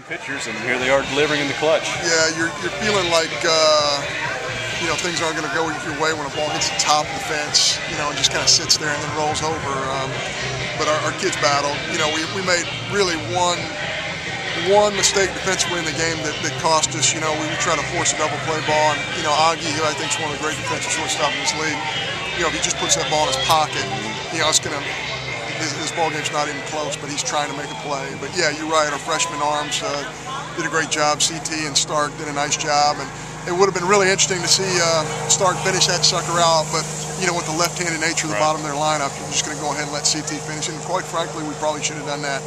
Pitchers, and here they are delivering in the clutch. Yeah, you're feeling like things aren't going to go your way when a ball hits the top of the fence, and just kind of sits there and then rolls over. But our kids battled. We made really one mistake defensively in the game that cost us. We try to force a double play ball, and Augie, who I think is one of the great defensive shortstops in this league, if he just puts that ball in his pocket, it's going to. This ball game's not even close, but he's trying to make a play. But yeah, you're right. Our freshman arms did a great job. CT and Stark did a nice job, and it would have been really interesting to see Stark finish that sucker out. But with the left-handed nature of the bottom of their lineup, I'm just going to go ahead and let CT finish. And quite frankly, we probably should have done that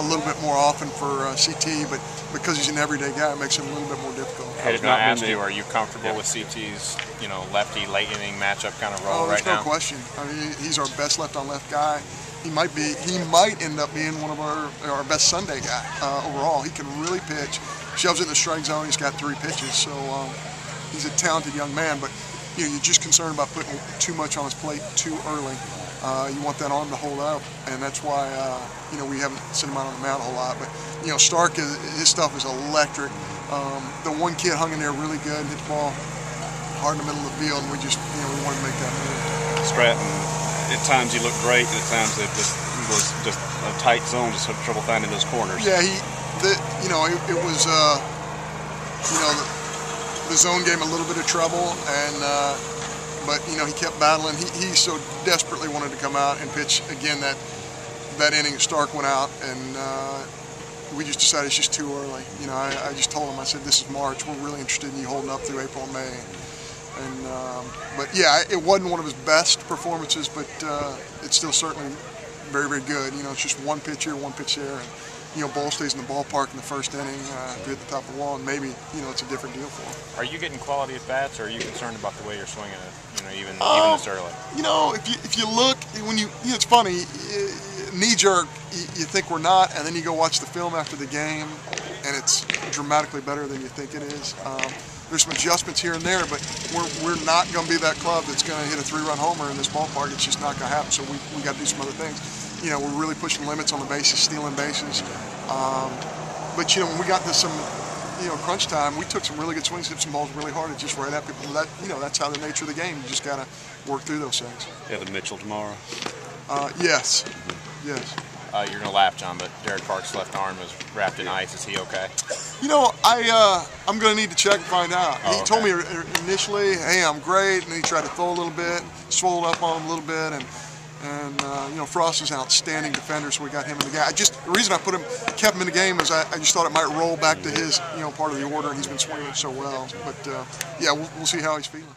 a little bit more often for CT. But because he's an everyday guy, it makes it a little bit more difficult. I was going to ask you, are you comfortable with CT's lefty late inning matchup kind of role right now? There's no question. I mean, he's our best left-on-left guy. He might end up being one of our best Sunday guy overall. He can really pitch. Shoves it in the strike zone. He's got 3 pitches, so he's a talented young man. But you're just concerned about putting too much on his plate too early. You want that arm to hold up, and that's why we haven't sent him out on the mound a whole lot. But Stark, his stuff is electric. The one kid hung in there really good, hit the ball hard in the middle of the field, and we just we wanted to make that move. Stratton. At times he looked great, and at times it was just a tight zone, just had trouble finding those corners. Yeah, it was the zone gave him a little bit of trouble, and but he kept battling. He so desperately wanted to come out and pitch again that inning. Stark went out, and we just decided it's just too early. I just told him, I said, this is March. We're really interested in you holding up through April and May. But yeah, it wasn't one of his best performances, but it's still certainly very, very good. It's just one pitch here, one pitch there, and ball stays in the ballpark in the first inning to hit the top of the wall, and maybe it's a different deal for him. Are you getting quality at bats, or are you concerned about the way you're swinging it? Even this early. If you look when it's funny, knee jerk, you think we're not, and then you go watch the film after the game, and it's dramatically better than you think it is. There's some adjustments here and there, but we're not going to be that club that's going to hit a 3-run homer in this ballpark. It's just not going to happen. So we got to do some other things. We're really pushing limits on the bases, stealing bases. But when we got to some crunch time, we took some really good swings, hit some balls really hard, and just right at people. That's how the nature of the game. You just got to work through those things. Yeah, the Mitchell tomorrow. Yes. Yes. You're going to laugh, John, but Derek Park's left arm is wrapped in ice. Is he okay? I'm going to need to check and find out. He told me initially, hey, I'm great, and then he tried to throw a little bit, swelled up on him a little bit, and Frost is an outstanding defender, so we got him in the game. The reason I kept him in the game is I just thought it might roll back to his part of the order, and he's been swinging it so well. But yeah, we'll see how he's feeling.